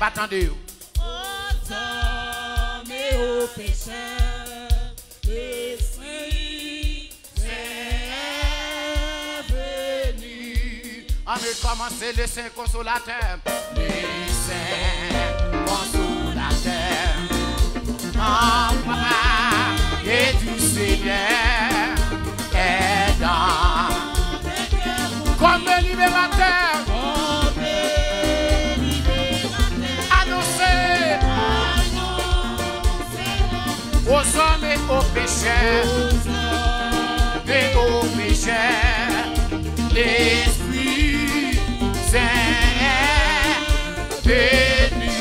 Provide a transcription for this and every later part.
attendez. Aux hommes et aux pécheurs, l'Esprit est venu. On veut commencer le Saint Consolateur. Le Saint Consolateur. En papa et du Seigneur est dans. Comme le libérateur. Annoncez aux hommes et aux pécheurs. Et aux pécheurs. L'Esprit Saint est venu.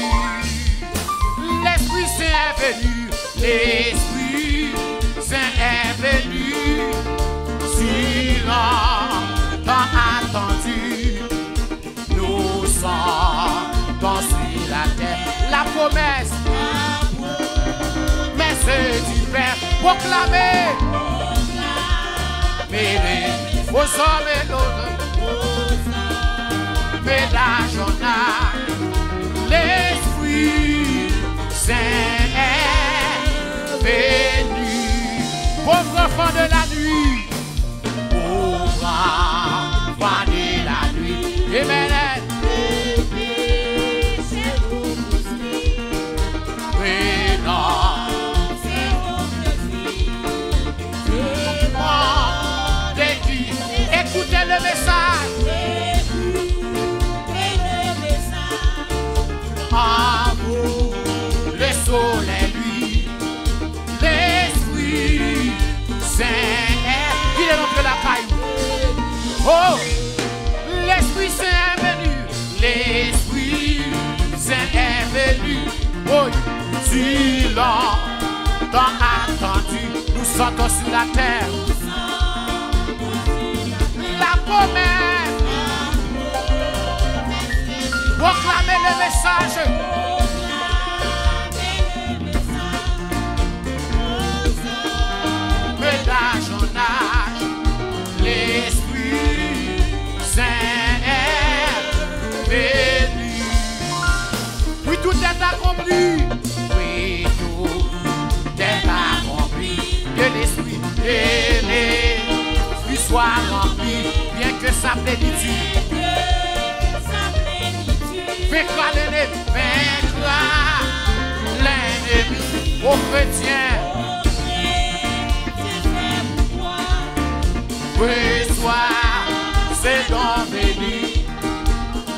L'Esprit Saint est venu. L'Esprit Saint est venu. Si longtemps attendu, nous sommes sur la terre. La promesse, mais c'est du Père proclamé. Aux hommes et aux ménages on a l'Esprit Saint est venu. Pauvre enfant de la nuit, pauvre enfant de la nuit, Amen. Écoutez le message. En vous, le soleil, lui, l'Esprit Saint est. Il est rentré la caille. Oh, l'Esprit Saint est venu. L'Esprit Saint est venu. Oh, si longtemps attendu, nous sortons sur la terre. La promesse. Proclamez le message. Ménage en âge, l'Esprit Saint est venu. Oui, tout est accompli. Oui, tout est accompli. Que l'Esprit soit rempli, bien que sa plénitude. Vaincra l'ennemi aux chrétiens. Reçois ces dons bénis,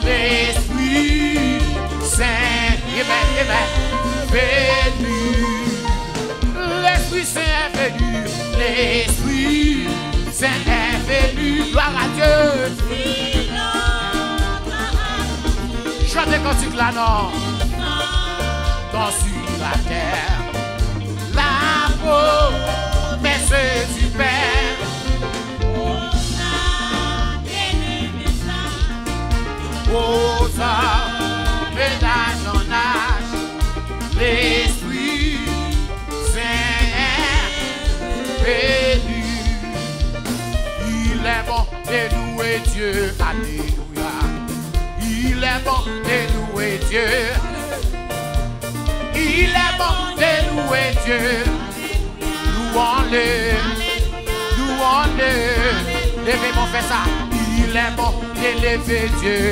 l'Esprit Saint, venu. L'Esprit Saint est venu, l'Esprit Saint est venu, gloire à Dieu. Chantez cantique là non, dans sur la terre, la promesse du Père. Aux hommes et d'âge en âge, l'Esprit Saint est venu. Il est bon de louer Dieu, alléluia. Il est bon de louer Dieu. Il est bon de louer Dieu. Louons-le, louons-le. Levez-moi, fais ça. Il est bon d'élever Dieu.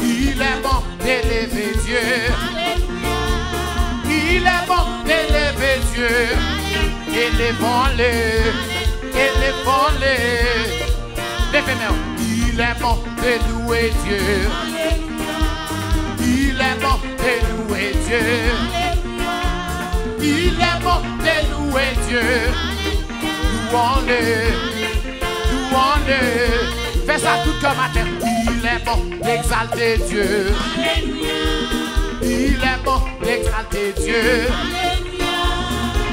Il est bon d'élever Dieu. Il est bon d'élever Dieu. Élevons-le, élevons-le. Levez-moi. Il est bon de louer Dieu. Il est bon de louer Dieu. Il est bon de louer Dieu. Louons-le, louons-le. Fais ça tout comme à terre. Il est bon d'exalter Dieu. Il est bon d'exalter Dieu.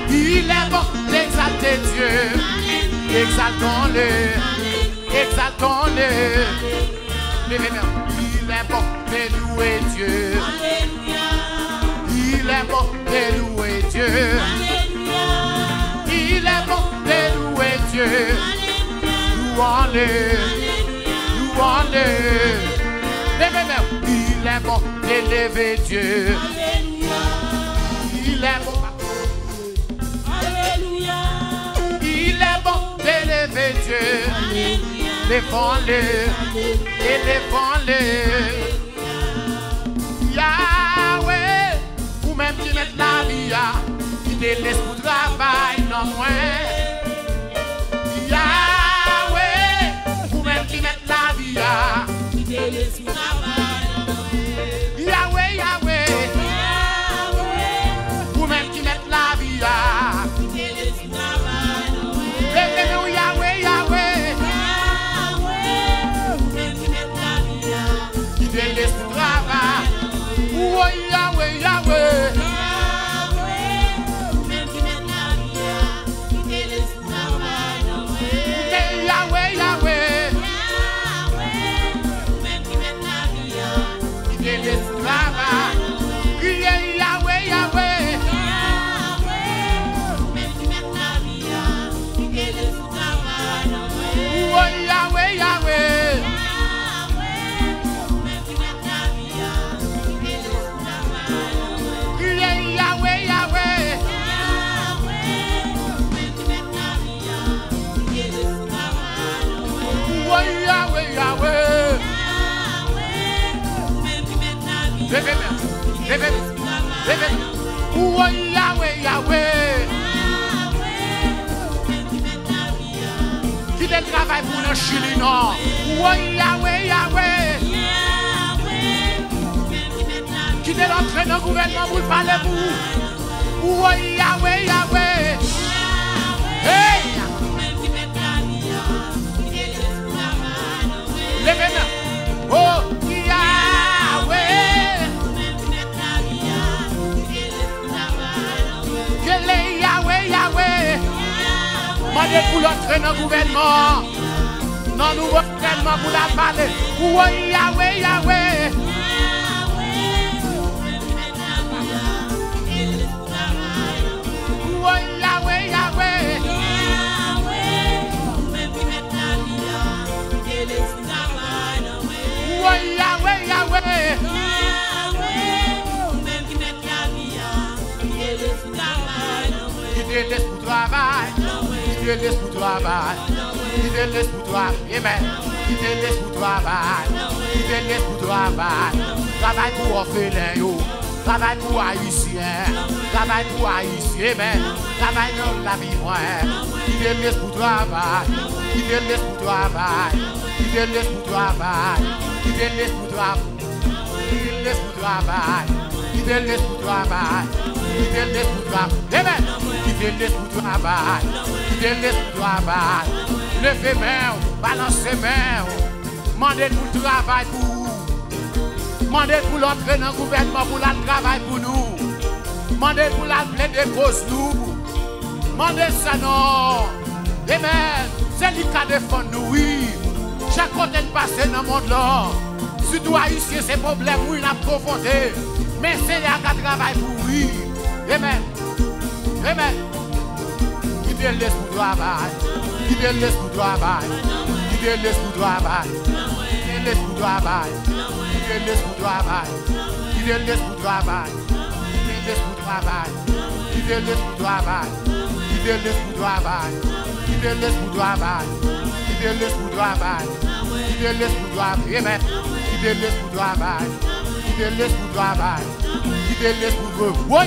Il est bon d'exalter Dieu. Exaltons-le, exaltons-le. Il est bon de louer Dieu. Il est bon de louer Dieu. Il est bon de louer Dieu. Louons-le, louons-le. Il est bon d'élever Dieu. Alléluia. Il est bon. Alléluia. Il est bon d'élever Dieu. Alléluia. Défends-le. Et défends-le. Yahweh, ou même qui met la vie, qui te laisse pour travail, non moins. Yahweh, ou même qui met la vie, Qui te laisse pour travail. Yahweh, Yahweh, ou même qui met la vie, Qui te laisse pour travail. levez-nous Yahweh, Yahweh, qui te laisse pour travail. Oh Yahweh, Yahweh, Yahweh, Yahweh, qui te laisse pour travail. Criez Yahweh, Yahweh, oh Yahweh, Yahweh, criez Yahweh, Yahweh, oh Yahweh, Yahweh. Levez-moi. Oh Yahweh, Yahweh. Qui te travaille pour le Chili, non? Oh Yahweh, Yahweh. Qui te l'entraîne dans le gouvernement pour parler pour. Oh Yahweh, Yahweh. Hey! Levez-moi. Oh Yahweh. Quel est Yahweh, Yahweh? Mandez pour l'entraîner dans le gouvernement. Non, nous tellement pour la parler. Oh Yahweh, Yahweh. Oh Yahweh, Yahweh. Oh Yahweh, Yahweh. Qui te laisse pour travail. Qui te laisse pour travail. Qui te laisse pour travail. Amen. Qui te laisse pour travail. Qui te laisse pour travail. Travail pour orphelin. Travail pour haïtien. Travail pour haïtien. Amen. Travail dans la vie. Qui te laisse pour travail. Qui te laisse pour travail. Qui te laisse pour travail. Qui te laisse pour travail. Qui te laisse pour travail. Qui te laisse pour travail. Qui te laisse pour travail. Amen. Qui te laisse pour travail. Qui te laisse pour travail. Levez main, balancez main. Mandez pour le travail pour vous. Mandez pour l'entrer dans le gouvernement pour le travail pour nous. Mandez pour la plaider cause nous. Mandez ça non. Amen. C'est lui qui a défendu nous, oui. Chaque côté de passer dans le monde là. Surtout haïtien, c'est problème, oui, il a confronté. Mais c'est là qui travaille pour lui. Amen. Amen. Qui te laisse pour travail. Qui te laisse pour travail. Qui te laisse pour travail. Qui te laisse pour travail. Qui te laisse pour travail. Qui te laisse pour travail. Qui te laisse pour travail. Qui te laisse pour travail. Qui te laisse pour travail. Qui te laisse pour travail. Qui te laisse pour travail. Qui te laisse pour travail. Amen. Qui te laisse pour travail. Qui te laisse pour travail. Qui te laisse pour travail. Oui.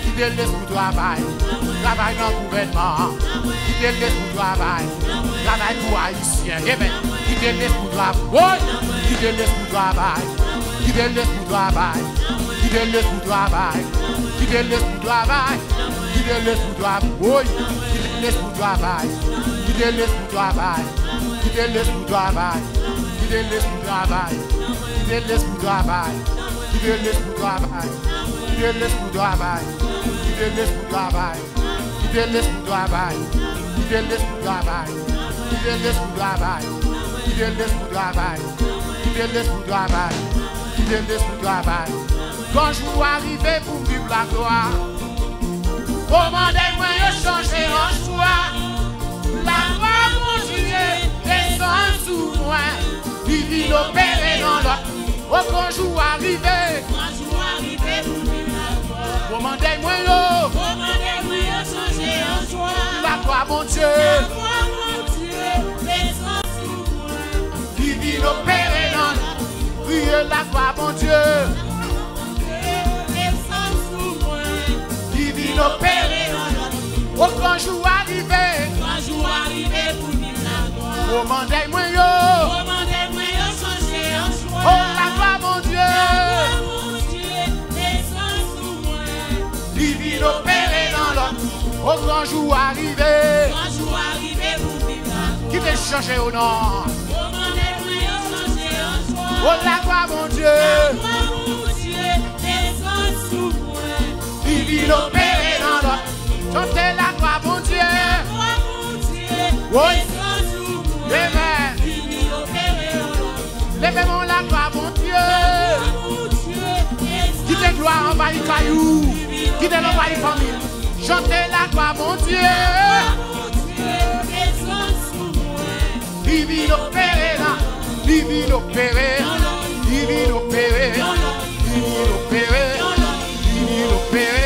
Qui te laisse pour travail. Travail dans le gouvernement. Qui te laisse pour travail. Travail pour haïtien. Amen. Qui te laisse pour travail. Oui. Qui te laisse pour travail. Qui te laisse pour travail. Qui te laisse pour travail. Qui te laisse pour travail. Qui te laisse pour travail. Oui. Qui te laisse pour travail. Qui te laisse pour travail. Qui te laisse pour travail. Qui te laisse pour travail. Qui te laisse pour travail. Qui te laisse pour travail. Qui te laisse pour travail. Qui te laisse pour travail. Qui te laisse pour travail. Qui te laisse pour travail. Qui te laisse pour travail. Qui te laisse pour travail. Qui te laisse pour travail. Qui te laisse pour travail. Quand je vous arrive pour vivre la gloire, commandez-moi de changer en choix. La gloire continue, descend sous moi. Vivre l'opérer dans l'autre. Oh, quand je vous arrive, Commandez-moi yo. Commandez-moi yo changer en joie. La gloire mon Dieu. La gloire mon Dieu, descend sous moi. Divine opéré dans priez la gloire mon Dieu. Descend sous moi. Divine opéré au grand jour arrivé. Quand jour arrivé pour vivre la gloire. Commandez-moi yo. Commandez-moi yo changer en joie. Oh la gloire mon Dieu. La gloire mon Dieu, descend sous moi. Divine opéré dans l'homme au grand jour arrivé. Quand jour arrivé pour vivre la gloire. Qui t'est changé au nom. Commandez-moi yo changer en joie. Oh la gloire mon Dieu. La gloire mon Dieu, descend sous moi. Divine opéré dans l'homme. Chantez la gloire mon Dieu. La gloire mon Dieu, Oui. descend sous moi. Amen. Divine opéré en l'homme. Levez-moi la gloire mon Dieu. La gloire mon Dieu, Qui descend te gloire en bas caillou. Qui te l'envoie famille. Chantez la gloire mon Dieu. mon Dieu, descend sous moi. Divine opéré là. Divine opéré. Divine opéré. Divine opéré. Divine opéré.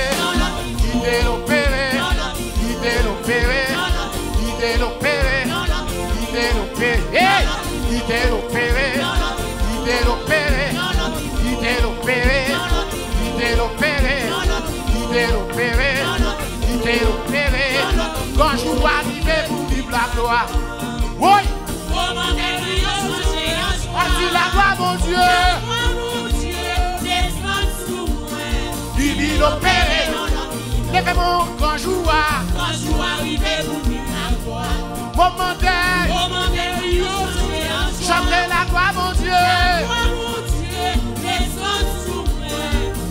Qui te l'opéré. Qui te l'opéré. Qui te l'opéré. Qui te l'opéré. Qui te l'opéré. Qui te l'opéré. Qui te l'opéré. Qui te l'opéré. Qui te l'opéré. Qui te l'opéré. Quand je vous arrive pour vivre la gloire. Oui. Commandez-moi yo changer en joie. On dit la gloire mon Dieu. La gloire mon Dieu, descend sous moi. Divine opéré. Levez-moi quand je vois. Quand jour arrivé pour vivre la gloire. Commandez. Commandez-moi yo changer en joie. Chantez la gloire mon Dieu. La gloire mon Dieu, descend sous moi.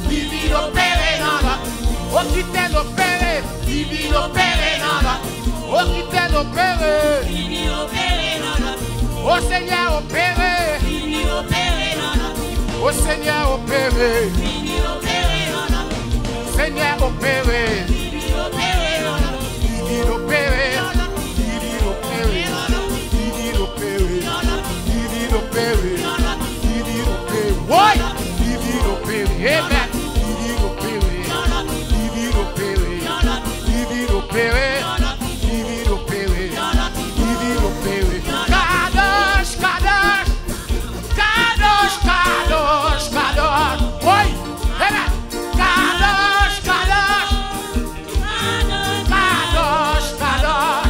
Divine opéré dans l'homme. Oh qui t'est l'opéré. Divine opéré dans l'homme. Oh qui t'est l'opéré. Divine opéré dans l'homme. Oh Seigneur opéré. Divine opéré dans l'homme. Oh Seigneur opéré. Divine opéré dans l'homme. Seigneur opéré. Divine opéré dans l'homme. Divine opéré. Divine opéré. Divine opéré. Divine opéré. Divine opéré. Oui. Divine opéré. Amen. Divine opéré. Divine opéré. Divine opéré. Divine opéré. Divine opéré. Kadosh, Kadosh. Kadosh, Kadosh, Kadosh. Oui. Amen. Kadosh, Kadosh. Kadosh, Kadosh.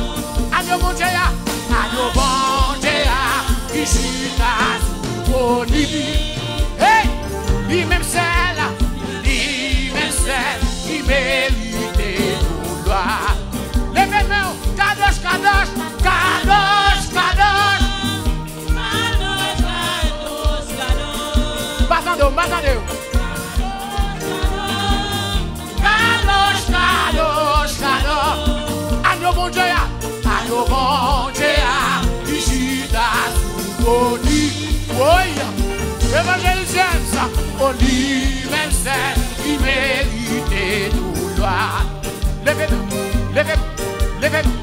Agneau mon Dieu, agneau mon Dieu, ici là, au lit. Hey, lui-même celle qui mérite nos gloires. Levez-moi, Kadosh, Kadosh, Kadosh, Kadosh. Batando, batando. Kadosh, Kadosh, Kadosh. Agneau mon Dieu, ici là, au lit. Oui, évangéliste j'aime ça. Au lit, même celle qui mérite nos gloires. Levez-vous, levez-vous, levez-vous,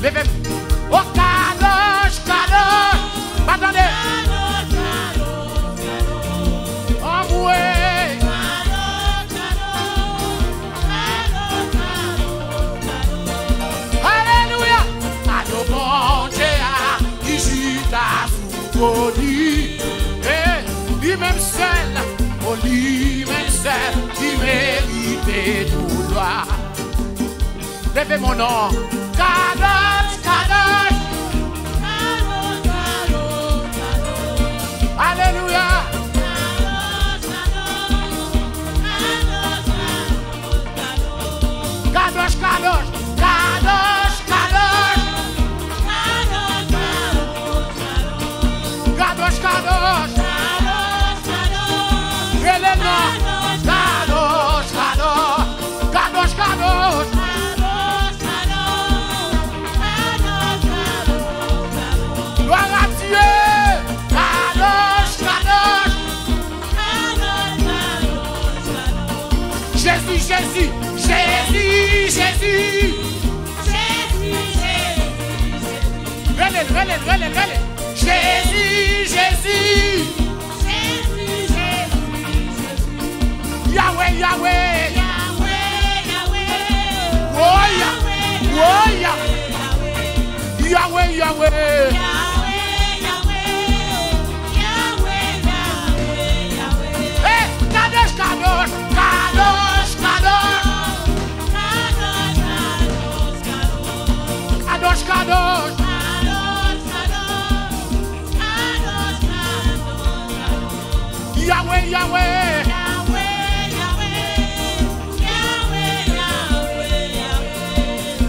levez-vous. Oh, Kadosh, Kadosh. Attendez. Envoué. Alléluia. Agneau mon Dieu, ici là, au lit. Lui-même seul, oh lui-même seul, qui mérite tout gloire. Levez mon nom. Kadosh, Kadosh. Alléluia. Kadosh, Kadosh. Kadosh, Kadosh. Kadosh, Kadosh. Kadosh, Kadosh. Kadosh, Kadosh. Gloire à Dieu. Kadosh, Kadosh. Jésus, Jésus, Jésus, Jésus. Relève. Jésus, Jésus. Yahweh, Yahweh. Yahweh. Hey, Kadosh, Kadosh, Kadosh, Kadosh. Kadosh, Kadosh. Yahweh, Yahweh.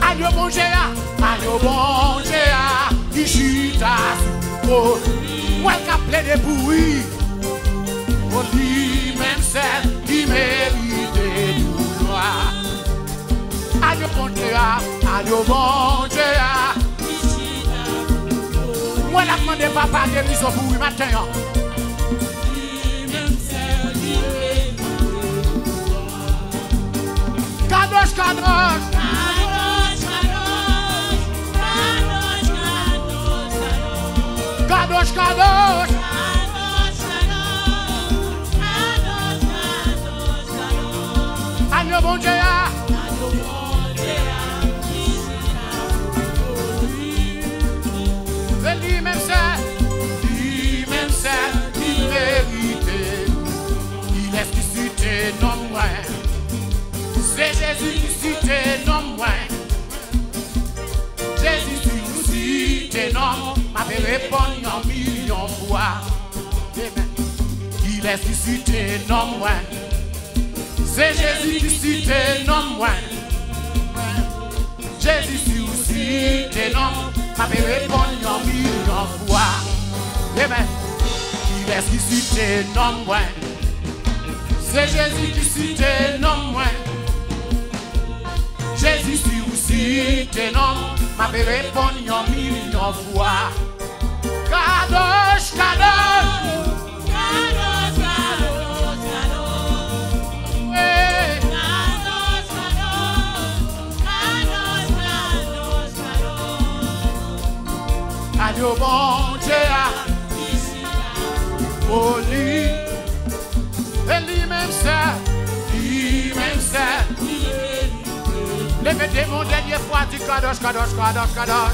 Adieu bon Jéa, adieu bon Jéa, Ishita Souko. Moi qui plaît de bruit, pour lui même celle qui mérite tout gloire. Adieu bon Jéa, adieu bon Jéa. Moi la demande papa de mise au bruit matin. Kadosh, Kadosh. Kadosh, Kadosh. Agneau bon Dieu. Lui-même c'est, il mérite. Il est suscité non moins. C'est Jésus qui cite non moins. Jésus qui cite non. M'avait répondu en millions de fois. Il est suscité non moins. C'est Jésus qui cite non moins. Jésus qui cite non. M'avait répondu en millions de fois. Amen. Il est suscité non moins. C'est Jésus qui cite non moins. Jésus si t'es non, m'avait répondu en millions de fois. Kadosh, Kadosh. Kadosh, Kadosh, Kadosh. Ouais. Kadosh, Kadosh. Kadosh, Kadosh, Kadosh. Adieu bon Dieu. Oh lui. Et lui-même c'est. Lui-même c'est. Levez mon dernière fois, dit Kadosh, Kadosh, Kadosh, Kadosh.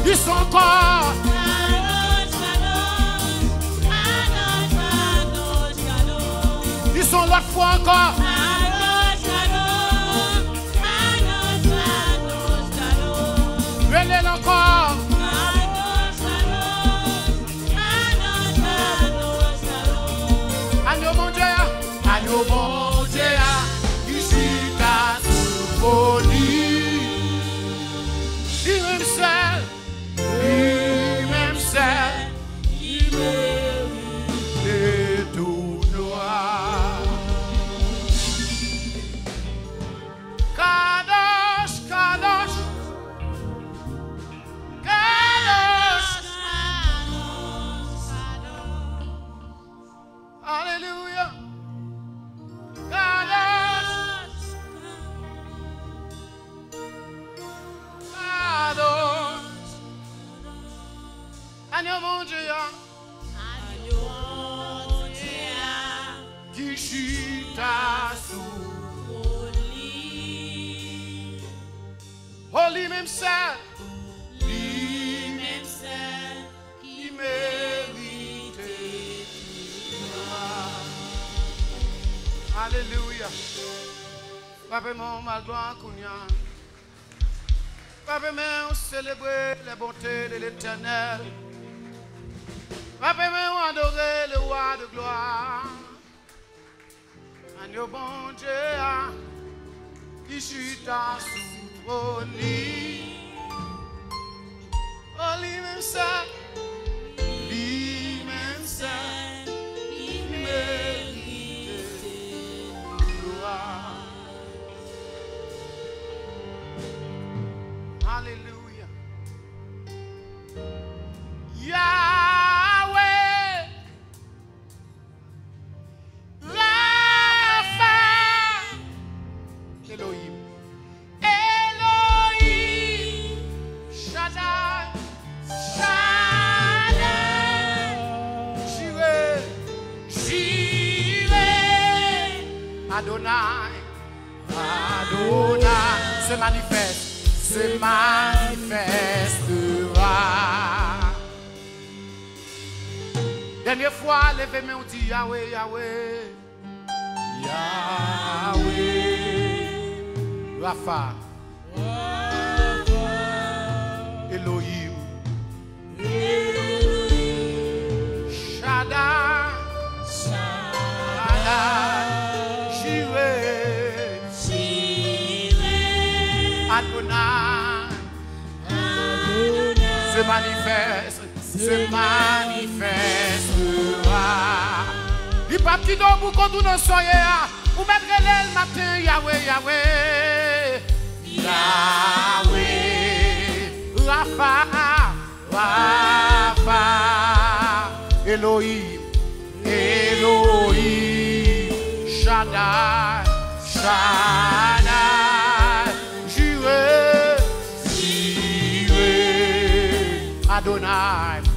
Ils sont encore. Ils sont l'autre fois encore. Venez encore. Agneau mon Dieu, agneau mon Dieu, ici ta folie. Lui-même seul, il mérite tout noir. Kadosh, Kadosh, Kadosh. Alléluia. Kadosh. Kadosh. Agneau mon Dieu. Agneau mon Dieu. Qui chita sous Oli. Oli même ça. Lui-même ça. Qui mérite. Alléluia. Papa, mon mal gloire, Kounia. Papa, on célébrer les bontés de l'Éternel. Papa, on adorer le roi de gloire. Agneau bon Dieu, qui chuta sous ton lit. Oh, lui-même ça, lui-même ça, il mérite gloire. Alléluia. Yahweh, Rapha, Elohim, Elohim, Shaddai, Shaddai, Jireh, Jireh, Adonai, Adonai. Adonai se manifestera. Dernière fois, levez-moi, on dit Yahweh, Yahweh. Yahweh. Rapha. Elohim. Shaddai. Adonai se manifestera. Il pas petit dans vous quand vous ne soyez vous mettrez le matin Yahweh, Yahweh, Yahweh, Rapha, Rapha, Elohim, Elohim, Shaddai, Shaddai, Jireh, Jireh, Adonai.